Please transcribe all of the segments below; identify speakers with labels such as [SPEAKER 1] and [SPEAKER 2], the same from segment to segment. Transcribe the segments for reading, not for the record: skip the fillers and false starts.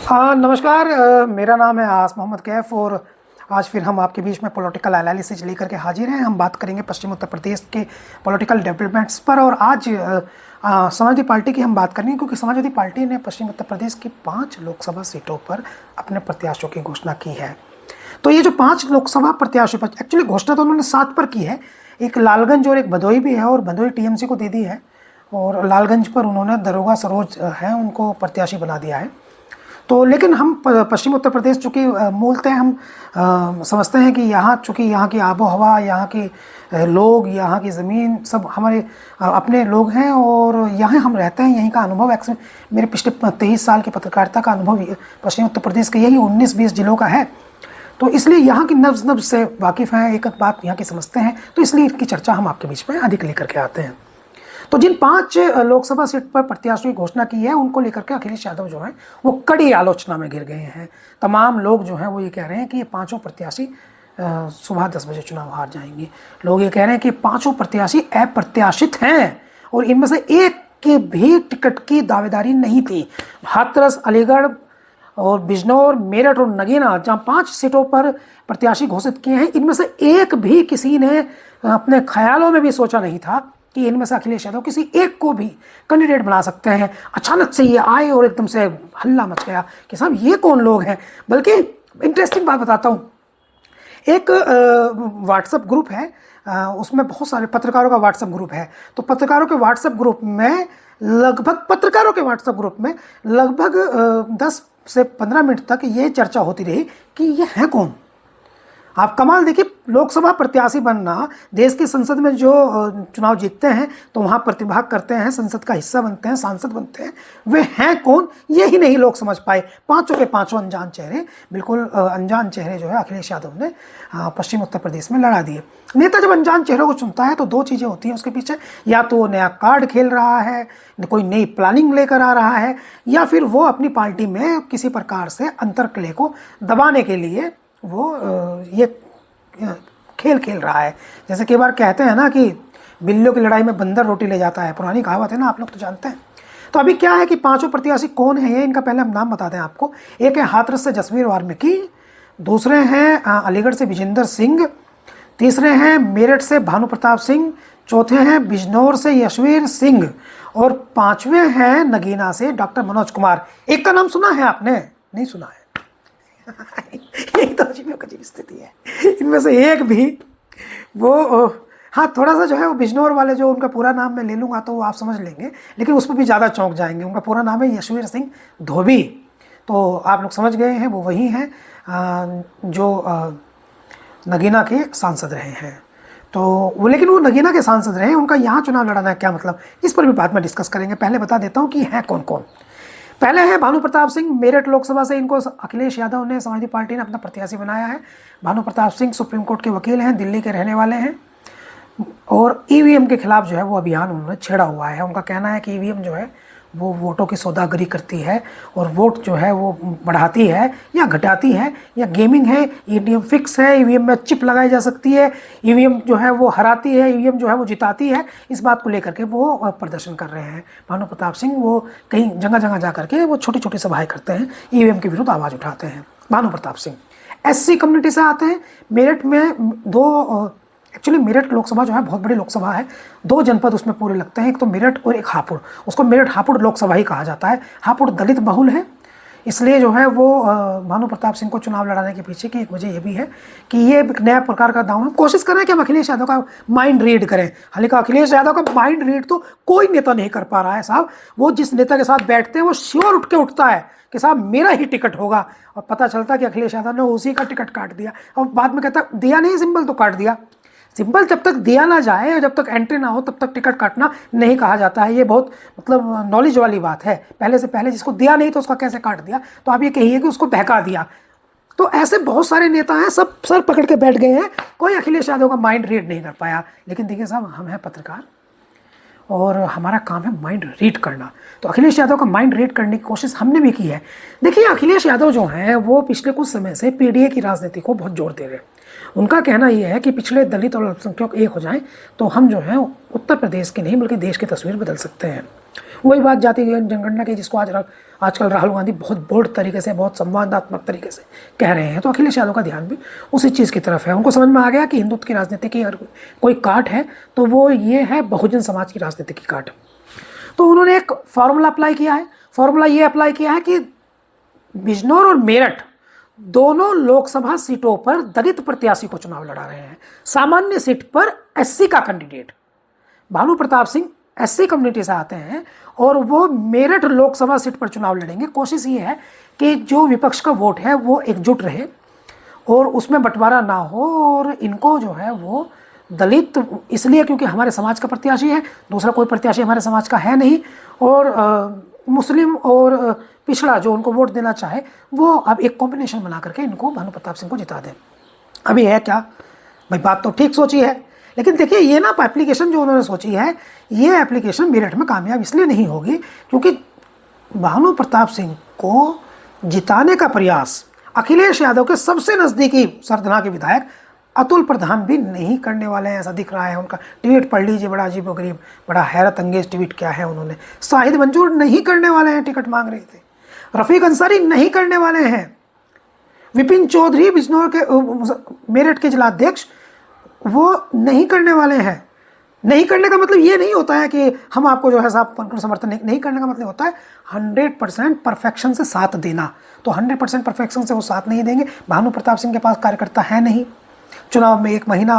[SPEAKER 1] हाँ नमस्कार। मेरा नाम है आस मोहम्मद कैफ और आज फिर हम आपके बीच में पॉलिटिकल एनालिसिस लेकर के हाजिर हैं। हम बात करेंगे पश्चिम उत्तर प्रदेश के पॉलिटिकल डेवलपमेंट्स पर। और आज समाजवादी पार्टी की हम बात करेंगे क्योंकि समाजवादी पार्टी ने पश्चिम उत्तर प्रदेश की 5 लोकसभा सीटों पर अपने प्रत्याशियों की घोषणा की है। तो ये जो 5 लोकसभा प्रत्याशियों पर एक्चुअली घोषणा तो उन्होंने 7 पर की है। एक लालगंज और एक भदोही भी है और भदोही टीएमसी को दे दी है और लालगंज पर उन्होंने दरोगा सरोज है उनको प्रत्याशी बना दिया है। तो लेकिन हम पश्चिम उत्तर प्रदेश चूँकि मूलतः हम समझते हैं कि यहाँ चूँकि यहाँ की आबो हवा, यहाँ के लोग, यहाँ की ज़मीन सब हमारे अपने लोग हैं और यहाँ हम रहते हैं। यहीं का अनुभव मेरे पिछले 23 साल की पत्रकारिता का अनुभव पश्चिम उत्तर प्रदेश के यही 19-20 जिलों का है। तो इसलिए यहाँ की नब्ज़ नब्ज़ से वाकिफ़ हैं, एक बात यहाँ की समझते हैं। तो इसलिए इनकी चर्चा हम आपके बीच में अधिक लेकर के आते हैं। तो जिन 5 लोकसभा सीट पर प्रत्याशियों की घोषणा की है उनको लेकर के अखिलेश यादव जो है वो कड़ी आलोचना में घिर गए हैं। तमाम लोग जो हैं वो ये कह रहे हैं कि ये 5 प्रत्याशी सुबह 10 बजे चुनाव हार जाएंगे। लोग ये कह रहे हैं कि 5 प्रत्याशी अप्रत्याशित हैं और इनमें से एक के भी टिकट की दावेदारी नहीं थी। हाथरस, अलीगढ़ और बिजनौर, मेरठ और नगीना जहाँ 5 सीटों पर प्रत्याशी घोषित किए हैं, इनमें से एक भी किसी ने अपने ख्यालों में भी सोचा नहीं था कि इनमें से अखिलेश यादव किसी एक को भी कैंडिडेट बना सकते हैं। अचानक से ये आए और एकदम से हल्ला मच गया कि साहब ये कौन लोग हैं। बल्कि इंटरेस्टिंग बात बताता हूँ, एक व्हाट्सएप ग्रुप है, उसमें बहुत सारे पत्रकारों का व्हाट्सएप ग्रुप है। तो पत्रकारों के व्हाट्सएप ग्रुप में लगभग 10 से 15 मिनट तक ये चर्चा होती रही कि ये है कौन। आप कमाल देखिए, लोकसभा प्रत्याशी बनना, देश की संसद में जो चुनाव जीतते हैं तो वहाँ प्रतिभाग करते हैं, संसद का हिस्सा बनते हैं, सांसद बनते हैं, वे हैं कौन ये ही नहीं लोग समझ पाए। 5 के 5 अनजान चेहरे, बिल्कुल अनजान चेहरे जो है अखिलेश यादव ने पश्चिम उत्तर प्रदेश में लड़ा दिए। नेता जब अनजान चेहरों को चुनता है तो 2 चीज़ें होती हैं उसके पीछे, या तो वो नया कार्ड खेल रहा है, कोई नई प्लानिंग लेकर आ रहा है, या फिर वो अपनी पार्टी में किसी प्रकार से अंतर्कलह को दबाने के लिए वो ये खेल खेल रहा है। जैसे कई बार कहते हैं ना कि बिल्लियों की लड़ाई में बंदर रोटी ले जाता है, पुरानी कहावत है ना, आप लोग तो जानते हैं। तो अभी क्या है कि 5 प्रत्याशी कौन है ये, इनका पहले हम नाम बता दें आपको। एक है हाथरस से जसवीर वाल्मीकि, दूसरे हैं अलीगढ़ से विजेंद्र सिंह, तीसरे हैं मेरठ से भानु प्रताप सिंह, चौथे हैं बिजनौर से यशवीर सिंह और 5वें हैं नगीना से डॉक्टर मनोज कुमार। एक का नाम सुना है आपने? नहीं सुना है। यही तो अजीब स्थिति है। इनमें से एक भी वो हाँ, थोड़ा सा जो है वो बिजनौर वाले, जो उनका पूरा नाम मैं ले लूँगा तो वो आप समझ लेंगे, लेकिन उस पर भी ज़्यादा चौंक जाएंगे। उनका पूरा नाम है यशवीर सिंह धोबी। तो आप लोग समझ गए हैं, वो वही हैं जो नगीना के सांसद रहे हैं। तो वो, लेकिन वो नगीना के सांसद रहे, उनका यहाँ चुनाव लड़ाना है क्या मतलब, इस पर भी बाद में डिस्कस करेंगे। पहले बता देता हूँ कि हैं कौन कौन। पहले है भानु प्रताप सिंह, मेरठ लोकसभा से इनको अखिलेश यादव ने, समाजवादी पार्टी ने अपना प्रत्याशी बनाया है। भानु प्रताप सिंह सुप्रीम कोर्ट के वकील हैं, दिल्ली के रहने वाले हैं और ईवीएम के खिलाफ जो है वो अभियान उन्होंने छेड़ा हुआ है। उनका कहना है कि ईवीएम जो है वो वोटों की सौदागरी करती है और वोट जो है वो बढ़ाती है या घटाती है, या गेमिंग है, ईवीएम फिक्स है, ईवीएम में चिप लगाई जा सकती है, ईवीएम जो है वो हराती है, ईवीएम जो है वो जिताती है। इस बात को लेकर के वो प्रदर्शन कर रहे हैं। भानु प्रताप सिंह वो कहीं जगह जगह जा करके वो छोटी छोटी सभाएं करते हैं, ईवीएम के विरुद्ध आवाज़ उठाते हैं। भानु प्रताप सिंह एससी कम्युनिटी से आते हैं। मेरठ में एक्चुअली मेरठ लोकसभा जो है बहुत बड़ी लोकसभा है, 2 जनपद उसमें पूरे लगते हैं, एक तो मेरठ और एक हापुड़। उसको मेरठ हापुड़ लोकसभा ही कहा जाता है। हापुड़ दलित बहुल है, इसलिए जो है वो भानु प्रताप सिंह को चुनाव लड़ाने के पीछे की एक वजह ये भी है कि ये एक नया प्रकार का दांव है। कोशिश कर रहे हैं कि हम अखिलेश यादव का माइंड रीड करें। हालांकि अखिलेश यादव का माइंड रीड तो कोई नेता नहीं कर पा रहा है साहब। वो जिस नेता के साथ बैठते हैं वो श्योर उठ के उठता है कि साहब मेरा ही टिकट होगा, और पता चलता है कि अखिलेश यादव ने उसी का टिकट काट दिया और बाद में कहता दिया नहीं, सिंबल तो काट दिया। सिंबल जब तक दिया ना जाए और जब तक एंट्री ना हो तब तक टिकट काटना नहीं कहा जाता है। ये बहुत मतलब नॉलेज वाली बात है। पहले से पहले जिसको दिया नहीं तो उसका कैसे काट दिया, तो आप ये कहिए कि उसको बहका दिया। तो ऐसे बहुत सारे नेता हैं, सब सर पकड़ के बैठ गए हैं, कोई अखिलेश यादव का माइंड रीड नहीं कर पाया। लेकिन देखिए साहब, हम हैं पत्रकार और हमारा काम है माइंड रीड करना। तो अखिलेश यादव का माइंड रीड करने की कोशिश हमने भी की है। देखिए, अखिलेश यादव जो हैं वो पिछले कुछ समय से पीडीए की राजनीति को बहुत जोर दे रहे हैं। उनका कहना यह है कि पिछड़े, दलित और अल्पसंख्यक एक हो जाएं तो हम जो है उत्तर प्रदेश की नहीं बल्कि देश की तस्वीर बदल सकते हैं। वही बात जाति जनगणना की, जिसको आजकल राहुल गांधी बहुत बोल्ड तरीके से, बहुत संवादात्मक तरीके से कह रहे हैं, तो अखिलेश यादव का ध्यान भी उसी चीज़ की तरफ है। उनको समझ में आ गया कि हिंदुत्व की राजनीति की अगर कोई काट है तो वो ये है बहुजन समाज की राजनीति की काट। तो उन्होंने एक फॉर्मूला अप्लाई किया है। फॉर्मूला ये अप्लाई किया है कि बिजनौर और मेरठ दोनों लोकसभा सीटों पर दलित प्रत्याशी को चुनाव लड़ा रहे हैं। सामान्य सीट पर एससी का candidate Bhanu Pratap Singh SC community से आते हैं और वो मेरठ लोकसभा सीट पर चुनाव लड़ेंगे। कोशिश ये है कि जो विपक्ष का वोट है वो एकजुट रहे और उसमें बंटवारा ना हो, और इनको जो है वो दलित इसलिए क्योंकि हमारे समाज का प्रत्याशी है, दूसरा कोई प्रत्याशी हमारे समाज का है नहीं, और मुस्लिम और पिछड़ा जो उनको वोट देना चाहे वो अब एक कॉम्बिनेशन बना करके इनको भानु प्रताप सिंह को जिता दें। अभी है क्या भाई, बात तो ठीक सोची है, लेकिन देखिए ये ना एप्लीकेशन जो उन्होंने सोची है, ये एप्लीकेशन मेरठ में कामयाब इसलिए नहीं होगी क्योंकि भानु प्रताप सिंह को जिताने का प्रयास अखिलेश यादव के सबसे नज़दीकी सरधना के विधायक अतुल प्रधान भी नहीं करने वाले हैं, ऐसा दिख रहा है। उनका ट्वीट पढ़ लीजिए, बड़ा अजीब व गरीब, बड़ा हैरत अंगेज ट्वीट क्या है उन्होंने। शाहिद मंजूर नहीं करने वाले हैं, टिकट मांग रहे थे। रफ़ीक अंसारी नहीं करने वाले हैं। विपिन चौधरी बिजनौर के मेरठ के जिलाध्यक्ष वो नहीं करने वाले हैं। नहीं करने का मतलब ये नहीं होता है कि हम आपको जो है साहब समर्थन नहीं करने का मतलब होता है 100% परफेक्शन से साथ देना। तो 100% परफेक्शन से वो साथ नहीं देंगे। भानु प्रताप सिंह के पास कार्यकर्ता है नहीं। चुनाव में 1 महीना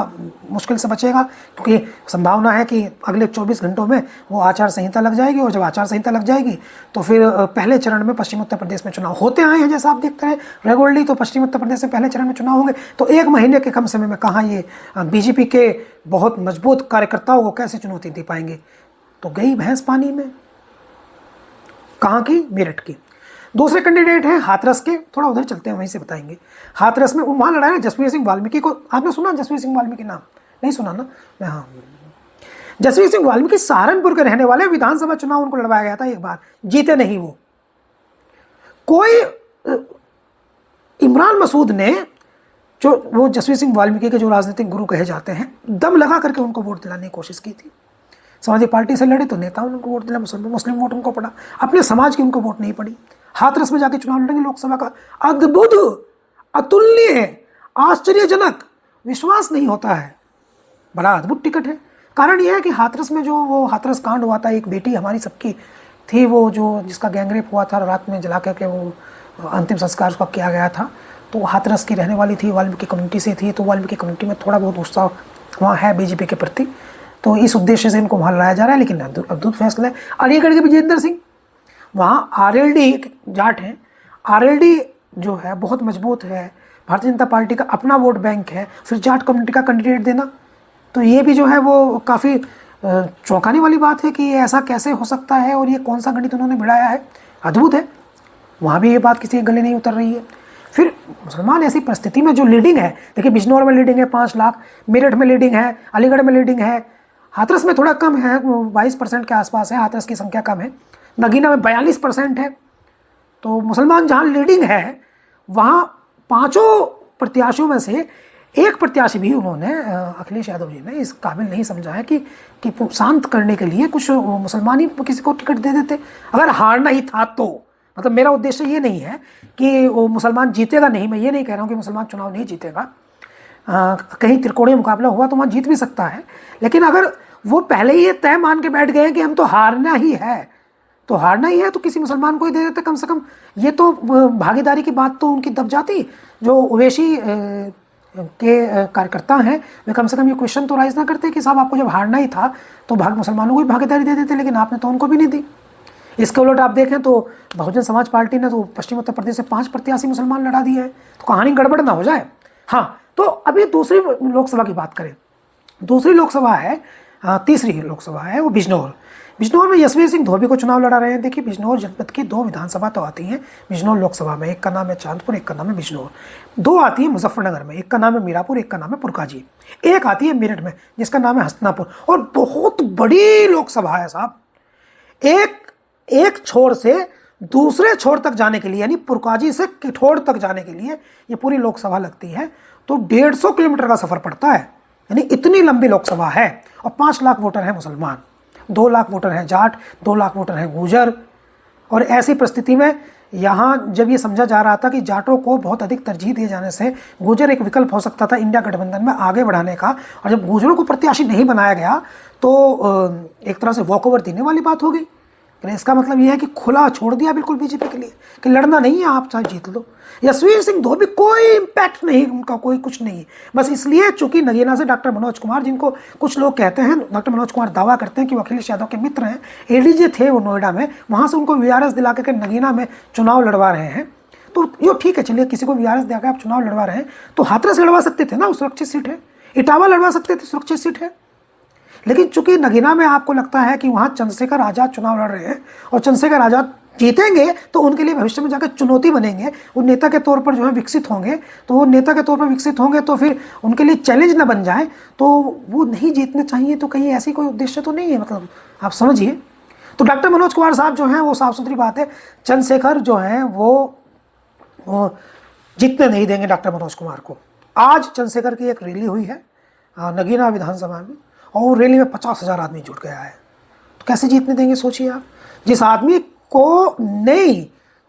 [SPEAKER 1] मुश्किल से बचेगा क्योंकि संभावना है कि अगले 24 घंटों में वो आचार संहिता लग जाएगी, और जब आचार संहिता लग जाएगी तो फिर पहले चरण में पश्चिम उत्तर प्रदेश में चुनाव होते आए हैं, जैसा आप देखते हैं रेगुलरली। तो पश्चिम उत्तर प्रदेश में पहले चरण में चुनाव होंगे, तो 1 महीने के कम समय में कहाँ ये बीजेपी के बहुत मजबूत कार्यकर्ताओं को कैसे चुनौती दे पाएंगे। तो गई भैंस पानी में। कहाँ की? मेरठ की। दूसरे कैंडिडेट हैं हाथरस के, थोड़ा उधर चलते हैं, वहीं से बताएंगे। हाथरस में वहाँ लड़ा है जसवीर सिंह वाल्मीकि को। आपने सुना जसवीर सिंह वाल्मीकि नाम? नहीं सुना ना? हाँ, जसवीर सिंह वाल्मीकि सहारनपुर के रहने वाले। विधानसभा चुनाव उनको लड़वाया गया था एक बार, जीते नहीं वो। कोई इमरान मसूद ने, जो वो जसवीर सिंह वाल्मीकि के जो राजनीतिक गुरु कहे जाते हैं, दम लगा करके उनको वोट दिलाने की कोशिश की थी। समाजवादी पार्टी से लड़े तो नेताओं ने उनको वोट दिला, मुस्लिम वोट उनको पड़ा, अपने समाज की उनको वोट नहीं पड़ी। हाथरस में जाके चुनाव लड़ेंगे लोकसभा का। अद्भुत, अतुलनीय, आश्चर्यजनक, विश्वास नहीं होता है। बड़ा अद्भुत टिकट है। कारण यह है कि हाथरस में जो वो हाथरस कांड हुआ था, एक बेटी हमारी सबकी थी, वो जो जिसका गैंगरेप हुआ था, रात में जला करके वो अंतिम संस्कार उसका किया गया था, तो हाथरस की रहने वाली थी, वाल्मीकि कम्युनिटी से थी। तो वाल्मीकि कम्युनिटी में थोड़ा बहुत उत्साह वहाँ है बीजेपी के प्रति, तो इस उद्देश्य से इनको वहाँ लाया जा रहा है। लेकिन अद्भुत फैसला है। अलीगढ़ के विजेंद्र सिंह, वहाँ आरएलडी जाट हैं। आरएलडी जो है बहुत मजबूत है, भारतीय जनता पार्टी का अपना वोट बैंक है, फिर जाट कम्युनिटी का कैंडिडेट देना, तो ये भी जो है वो काफ़ी चौंकाने वाली बात है कि ऐसा कैसे हो सकता है, और ये कौन सा गणित उन्होंने भिड़ाया है। अद्भुत है। वहाँ भी ये बात किसी के गले नहीं उतर रही है। फिर मुसलमान ऐसी परिस्थिति में जो लीडिंग है, देखिए बिजनौर में लीडिंग है 5 लाख, मेरठ में लीडिंग है, अलीगढ़ में लीडिंग है, हाथरस में थोड़ा कम है, 22% के आसपास है, हाथरस की संख्या कम है, नगीना में 42% है। तो मुसलमान जहाँ लीडिंग है वहाँ 5 प्रत्याशियों में से एक प्रत्याशी भी उन्होंने, अखिलेश यादव जी ने, इस काबिल नहीं समझा है कि शांत करने के लिए कुछ मुसलमान ही किसी को टिकट दे देते। अगर हारना ही था तो, मतलब मेरा उद्देश्य ये नहीं है कि वो मुसलमान जीतेगा नहीं, मैं ये नहीं कह रहा हूँ कि मुसलमान चुनाव नहीं जीतेगा। कहीं त्रिकोणीय मुकाबला हुआ तो वहाँ जीत भी सकता है, लेकिन अगर वो पहले ही ये तय मान के बैठ गए कि हम तो हारना ही है, तो हारना ही है, तो किसी मुसलमान को ही दे देते कम से कम। ये तो भागीदारी की बात तो उनकी दब जाती। जो ओवैसी के कार्यकर्ता हैं वे कम से कम ये क्वेश्चन तो राइज ना करते कि साहब आपको जब हारना ही था तो मुसलमानों को भी भागीदारी दे देते, लेकिन आपने तो उनको भी नहीं दी। इसके उलट आप देखें तो बहुजन समाज पार्टी ने तो पश्चिम उत्तर प्रदेश से 5 प्रत्याशी मुसलमान लड़ा दिए हैं, तो कहानी गड़बड़ ना हो जाए। हाँ, तो अभी दूसरी लोकसभा की बात करें। दूसरी लोकसभा है, तीसरी लोकसभा है वो बिजनौर। बिजनौर में यशवीर सिंह धोबी को चुनाव लड़ा रहे हैं। देखिए बिजनौर जनपद की 2 विधानसभा तो आती हैं बिजनौर लोकसभा में, एक का नाम है चांदपुर, एक का नाम है बिजनौर। 2 आती है मुजफ्फरनगर में, एक का नाम है मीरापुर, एक का नाम है पुरकाजी। एक आती है मेरठ में जिसका नाम है हसनापुर। और बहुत बड़ी लोकसभा है साहब, एक छोर से दूसरे छोर तक जाने के लिए, यानी पुरकाजी से किठोड़ तक जाने के लिए ये पूरी लोकसभा लगती है, तो 150 किलोमीटर का सफ़र पड़ता है। यानी इतनी लंबी लोकसभा है, और 5 लाख वोटर हैं मुसलमान, 2 लाख वोटर हैं जाट, 2 लाख वोटर हैं गुजर। और ऐसी परिस्थिति में यहाँ जब ये समझा जा रहा था कि जाटों को बहुत अधिक तरजीह दिए जाने से गुजर एक विकल्प हो सकता था इंडिया गठबंधन में आगे बढ़ाने का, और जब गुजरों को प्रत्याशी नहीं बनाया गया तो एक तरह से वॉकओवर देने वाली बात हो गई। इसका मतलब यह है कि खुला छोड़ दिया बिल्कुल बीजेपी के लिए कि लड़ना नहीं है, आप चाहे जीत लो। यशवीर सिंह धोबी कोई इम्पैक्ट नहीं, उनका कोई कुछ नहीं, बस इसलिए चूंकि नगीना से डॉक्टर मनोज कुमार, जिनको कुछ लोग कहते हैं, डॉक्टर मनोज कुमार दावा करते हैं कि वो अखिलेश यादव के मित्र हैं, एडीजे थे वो नोएडा में, वहाँ से उनको वीआरएस दिला करके नगीना में चुनाव लड़वा रहे हैं। तो यो ठीक है, चलिए किसी को वीआरएस दिलाकर आप चुनाव लड़वा रहे हैं तो हाथरस लड़वा सकते थे ना, वो सुरक्षित सीट है। इटावा लड़वा सकते थे, सुरक्षित सीट है। लेकिन चूंकि नगीना में आपको लगता है कि वहाँ चंद्रशेखर आज़ाद चुनाव लड़ रहे हैं और चंद्रशेखर आज़ाद जीतेंगे तो उनके लिए भविष्य में जाकर चुनौती बनेंगे, वो नेता के तौर पर जो है विकसित होंगे, तो वो नेता के तौर पर विकसित होंगे तो फिर उनके लिए चैलेंज ना बन जाए, तो वो नहीं जीतने चाहिए। तो कहीं ऐसी कोई उद्देश्य तो नहीं है, मतलब आप समझिए। तो डॉक्टर मनोज कुमार साहब जो हैं वो साफ सुथरी बात है, चंद्रशेखर जो हैं वो जीतने नहीं देंगे डॉक्टर मनोज कुमार को। आज चंद्रशेखर की एक रैली हुई है नगीना विधानसभा में, और रैली में 50,000 आदमी जुट गया है, तो कैसे जीतने देंगे सोचिए आप। जिस आदमी को नहीं,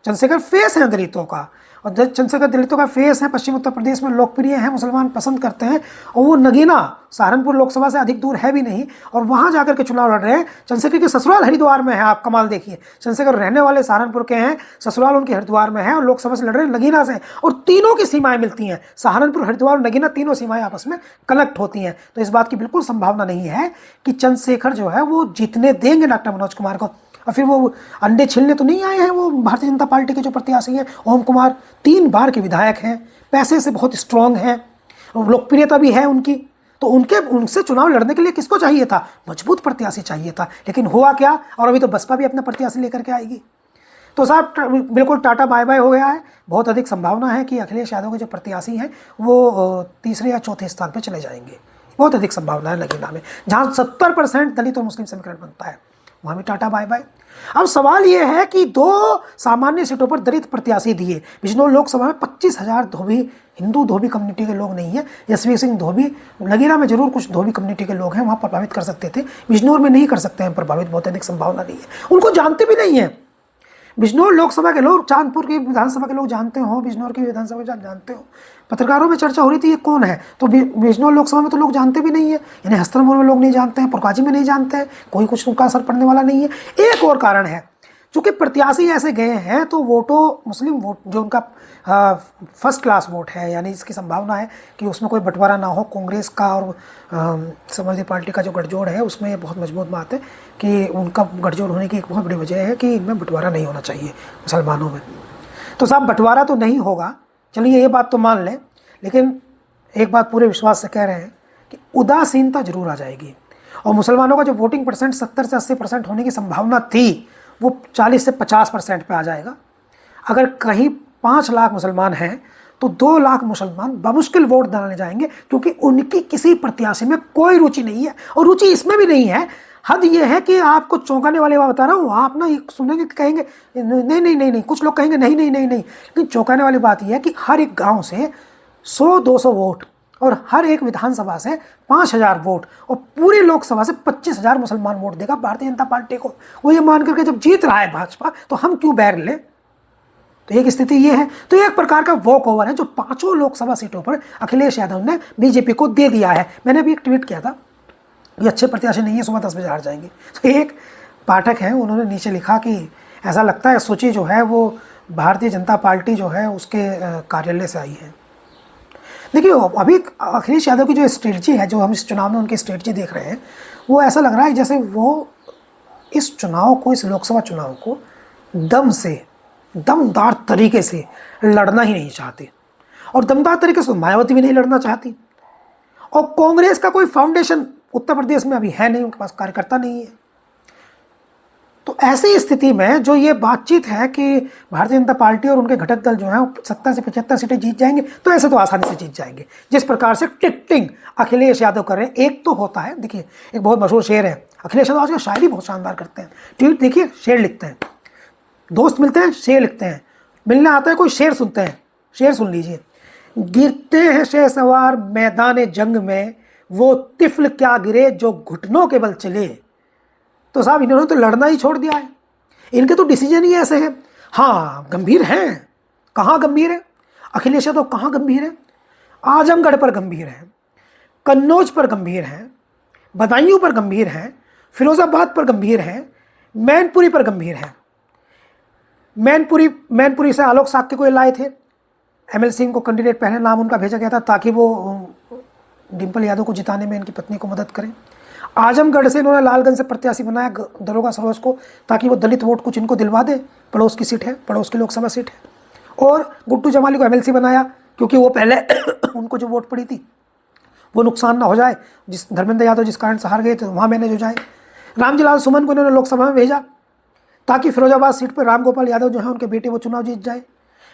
[SPEAKER 1] चंद्रशेखर फेस है दलितों का, और चंद्रशेखर दलितों का फेस है, पश्चिम उत्तर प्रदेश में लोकप्रिय है, मुसलमान पसंद करते हैं, और वो नगीना सहारनपुर लोकसभा से अधिक दूर है भी नहीं, और वहाँ जाकर के चुनाव लड़ रहे हैं। चंद्रशेखर की ससुराल हरिद्वार में है, आप कमाल देखिए, चंद्रशेखर रहने वाले सहारनपुर के हैं, ससुराल उनके हरिद्वार में है, और लोकसभा से लड़ रहे हैं नगीना से, और तीनों की सीमाएं मिलती हैं, सहारनपुर, हरिद्वार और नगीना, तीनों सीमाएं आपस में कनेक्ट होती हैं। तो इस बात की बिल्कुल संभावना नहीं है कि चंद्रशेखर जो है वो जीतने देंगे डॉक्टर मनोज कुमार को। और फिर वो अंडे छिलने तो नहीं आए हैं, वो भारतीय जनता पार्टी के जो प्रत्याशी हैं, ओम कुमार 3 बार के विधायक हैं, पैसे से बहुत स्ट्रांग हैं, लोकप्रियता भी है उनकी, तो उनसे चुनाव लड़ने के लिए किसको चाहिए था? मजबूत प्रत्याशी चाहिए था। लेकिन हुआ क्या, और अभी तो बसपा भी अपना प्रत्याशी लेकर के आएगी। तो साहब बिल्कुल टाटा बाय बाय हो गया है। बहुत अधिक संभावना है कि अखिलेश यादव के जो प्रत्याशी हैं वो तीसरे या चौथे स्थान पर चले जाएंगे। बहुत अधिक संभावना है नगीना में, जहाँ 70% दलित और मुस्लिम समीकरण बनता है, वहाँ भी टाटा बाय बाय। अब सवाल ये है कि 2 सामान्य सीटों पर दलित प्रत्याशी दिए। बिजनौर लोकसभा में 25,000 धोबी, हिंदू धोबी कम्युनिटी के लोग नहीं है। यशवीर सिंह धोबी, नगीना में जरूर कुछ धोबी कम्युनिटी के लोग हैं, वहाँ प्रभावित कर सकते थे, बिजनौर में नहीं कर सकते हैं प्रभावित, बहुत अधिक संभावना नहीं है, उनको जानते भी नहीं है। बिजनौर लोकसभा के लोग, चांदपुर की विधानसभा के लोग जानते हो, बिजनौर की विधानसभा के जानते हो, पत्रकारों में चर्चा हो रही थी ये कौन है, तो बिजनौर लोकसभा में तो लोग जानते भी नहीं है, यानी हस्तनपुर में लोग नहीं जानते हैं, पुरकाजी में नहीं जानते हैं, कोई कुछ उनका असर पड़ने वाला नहीं है। एक और कारण है, चूँकि प्रत्याशी ऐसे गए हैं तो वोटों, मुस्लिम वोट जो उनका फर्स्ट क्लास वोट है, यानी इसकी संभावना है कि उसमें कोई बंटवारा ना हो। कांग्रेस का और समाजवादी पार्टी का जो गठजोड़ है उसमें ये बहुत मजबूत बात है कि उनका गठजोड़ होने की एक बहुत बड़ी वजह है कि इनमें बंटवारा नहीं होना चाहिए मुसलमानों में। तो साहब बंटवारा तो नहीं होगा, चलिए ये बात तो मान लें, लेकिन एक बात पूरे विश्वास से कह रहे हैं कि उदासीनता जरूर आ जाएगी, और मुसलमानों का जो वोटिंग परसेंट 70 से 80% होने की संभावना थी वो 40 से 50% पे आ जाएगा। अगर कहीं 5 लाख मुसलमान हैं तो 2 लाख मुसलमान बमुश्किल वोट डालने जाएंगे, क्योंकि उनकी किसी प्रत्याशी में कोई रुचि नहीं है, और रुचि इसमें भी नहीं है। हद ये है कि आपको चौंकाने वाली बात बता रहा हूँ, आप ना सुनेंगे कहेंगे नहीं नहीं नहीं नहीं, कुछ लोग कहेंगे नहीं नहीं नहीं नहीं, लेकिन चौंकाने वाली बात यह है कि हर एक गाँव से 100-200 वोट, और हर एक विधानसभा से 5,000 वोट, और पूरी लोकसभा से 25,000 मुसलमान वोट देगा भारतीय जनता पार्टी को। वो ये मान करके जब जीत रहा है भाजपा तो हम क्यों बैर लें। तो एक स्थिति ये है, तो एक प्रकार का वॉक ओवर है जो 5 लोकसभा सीटों पर अखिलेश यादव ने बीजेपी को दे दिया है। मैंने भी एक ट्वीट किया था, ये अच्छे प्रत्याशी नहीं है, सुबह 10 बजे हार जाएंगे। तो एक पाठक हैं, उन्होंने नीचे लिखा कि ऐसा लगता है सूची जो है वो भारतीय जनता पार्टी जो है उसके कार्यालय से आई है। देखिए अभी अखिलेश यादव की जो स्ट्रेटजी है, जो हम इस चुनाव में उनकी स्ट्रेटजी देख रहे हैं, वो ऐसा लग रहा है जैसे वो इस चुनाव को, इस लोकसभा चुनाव को दमदार तरीके से लड़ना ही नहीं चाहते, और दमदार तरीके से मायावती भी नहीं लड़ना चाहती, और कांग्रेस का कोई फाउंडेशन उत्तर प्रदेश में अभी है नहीं, उनके पास कार्यकर्ता नहीं है। तो ऐसी स्थिति में जो ये बातचीत है कि भारतीय जनता पार्टी और उनके घटक दल जो हैं 70 से 75 सीटें जीत जाएंगे, तो ऐसे तो आसानी से जीत जाएंगे, जिस प्रकार से टिकटिंग अखिलेश यादव कर रहे हैं। एक तो होता है, देखिए एक बहुत मशहूर शेर है, अखिलेश यादव आजकल शायरी बहुत शानदार करते हैं, ट्वीट देखिए शेर लिखते हैं, दोस्त मिलते हैं शेर लिखते हैं, मिलने आता है कोई शेर सुनते हैं, शेर सुन लीजिए। गिरते हैं शहसवार मैदान जंग में, वो तिफल क्या गिरे जो घुटनों के बल चले। तो साहब इन्होंने तो लड़ना ही छोड़ दिया है, इनके तो डिसीजन ही ऐसे हैं। हाँ गंभीर हैं, कहाँ गंभीर है अखिलेश यादव, कहाँ गंभीर है? आजमगढ़ पर गंभीर है, कन्नौज पर गंभीर है, बदायूं पर गंभीर है, फिरोजाबाद पर गंभीर है, मैनपुरी पर गंभीर है। मैनपुरी से आलोक साक्य को ये लाए थे, एमएल सिंह को कैंडिडेट पहले नाम उनका भेजा गया था ताकि वो डिम्पल यादव को जिताने में इनकी पत्नी को मदद करें। आजमगढ़ से इन्होंने लालगंज से प्रत्याशी बनाया दरोगा सरोज को ताकि वो दलित वोट कुछ इनको दिलवा दे, पड़ोस की सीट है, पड़ोस की लोकसभा सीट है। और गुड्डू जमाली को एमएलसी बनाया क्योंकि वो पहले उनको जो वोट पड़ी थी वो नुकसान ना हो जाए, जिस धर्मेंद्र यादव जिस कारण से हार गए थे वहाँ मैनेज हो जाए। रामजीलाल सुमन को इन्होंने लोकसभा में भेजा ताकि फिरोजाबाद सीट पर रामगोपाल यादव जो है उनके बेटे वो चुनाव जीत जाए।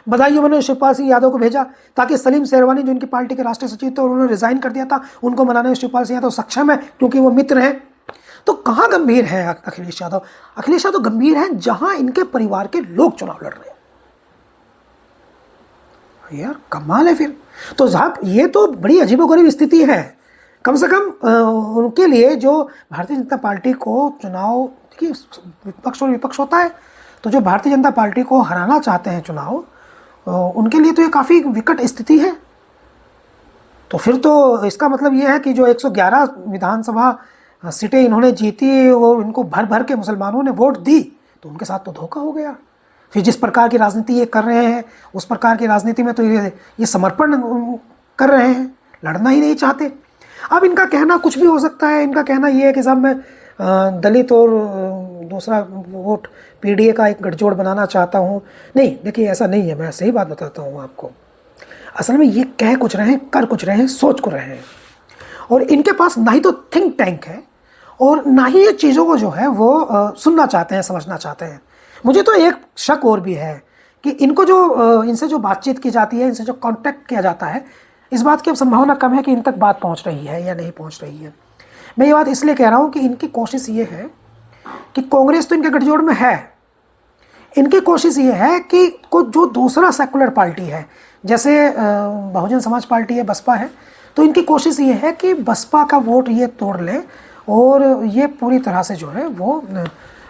[SPEAKER 1] बदायूं में शिवपाल सिंह यादव को भेजा ताकि सलीम शेरवानी जो उनकी पार्टी के राष्ट्रीय सचिव थे और उन्होंने रिजाइन कर दिया था, उनको मनाने में शिवपाल सिंह यादव सक्षम है क्योंकि वो मित्र हैं। तो कहाँ गंभीर है अखिलेश यादव? अखिलेश यादव गंभीर हैं जहां इनके परिवार के लोग चुनाव लड़ रहे हैं। यार कमाल है फिर तो साहब, ये तो बड़ी अजीबोगरीब स्थिति है। कम से कम उनके लिए जो भारतीय जनता पार्टी को चुनाव, देखिए विपक्ष और विपक्ष होता है, तो जो भारतीय जनता पार्टी को हराना चाहते हैं चुनाव, उनके लिए तो ये काफ़ी विकट स्थिति है। तो फिर तो इसका मतलब ये है कि जो 111 विधानसभा सीटें इन्होंने जीती और इनको भर भर के मुसलमानों ने वोट दी, तो उनके साथ तो धोखा हो गया। फिर जिस प्रकार की राजनीति ये कर रहे हैं उस प्रकार की राजनीति में तो ये समर्पण कर रहे हैं, लड़ना ही नहीं चाहते। अब इनका कहना कुछ भी हो सकता है, इनका कहना ये है कि साहब मैं दलित और दूसरा वोट पीडीए का एक गठजोड़ बनाना चाहता हूँ। नहीं देखिए ऐसा नहीं है, मैं सही बात बताता हूँ आपको। असल में ये कह कुछ रहे हैं, कर कुछ रहे हैं, सोच को रहे हैं, और इनके पास ना ही तो थिंक टैंक है और ना ही ये चीज़ों को जो है वो सुनना चाहते हैं, समझना चाहते हैं। मुझे तो एक शक और भी है कि इनको जो इनसे जो बातचीत की जाती है, इनसे जो कांटेक्ट किया जाता है, इस बात की अब संभावना कम है कि इन तक बात पहुंच रही है या नहीं पहुंच रही है। मैं ये बात इसलिए कह रहा हूं कि इनकी कोशिश ये है कि कांग्रेस तो इनके गठजोड़ में है, इनकी कोशिश ये है कि कुछ जो दूसरा सेकुलर पार्टी है, जैसे बहुजन समाज पार्टी है, बसपा है, तो इनकी कोशिश ये है कि बसपा का वोट ये तोड़ ले और ये पूरी तरह से जो है वो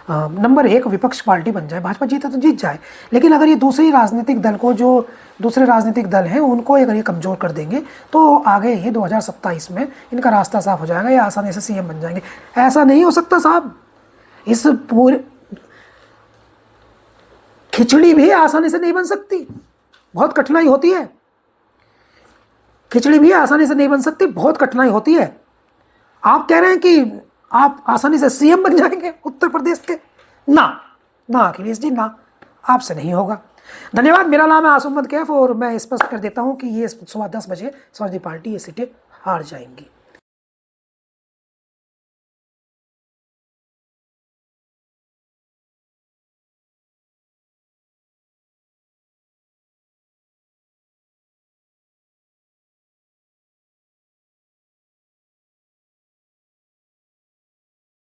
[SPEAKER 1] नंबर 1 विपक्ष पार्टी बन जाए। भाजपा जीता तो जीत जाए, लेकिन अगर ये दूसरी राजनीतिक दल को, जो दूसरे राजनीतिक दल हैं उनको अगर ये कमज़ोर कर देंगे तो आगे ये 2027 में इनका रास्ता साफ हो जाएगा, या आसानी से सीएम बन जाएंगे। ऐसा नहीं हो सकता साहब, इस पूरे खिचड़ी भी आसानी से नहीं बन सकती, बहुत कठिनाई होती है। खिचड़ी भी आसानी से नहीं बन सकती, बहुत कठिनाई होती है। आप कह रहे हैं कि आप आसानी से सीएम बन जाएंगे उत्तर प्रदेश के? ना ना अखिलेश जी, ना, आपसे नहीं होगा। धन्यवाद। मेरा नाम है आसुम कैफ और मैं स्पष्ट कर देता हूं कि ये सुबह 10 बजे समाजवादी पार्टी ये सीटें हार जाएंगी।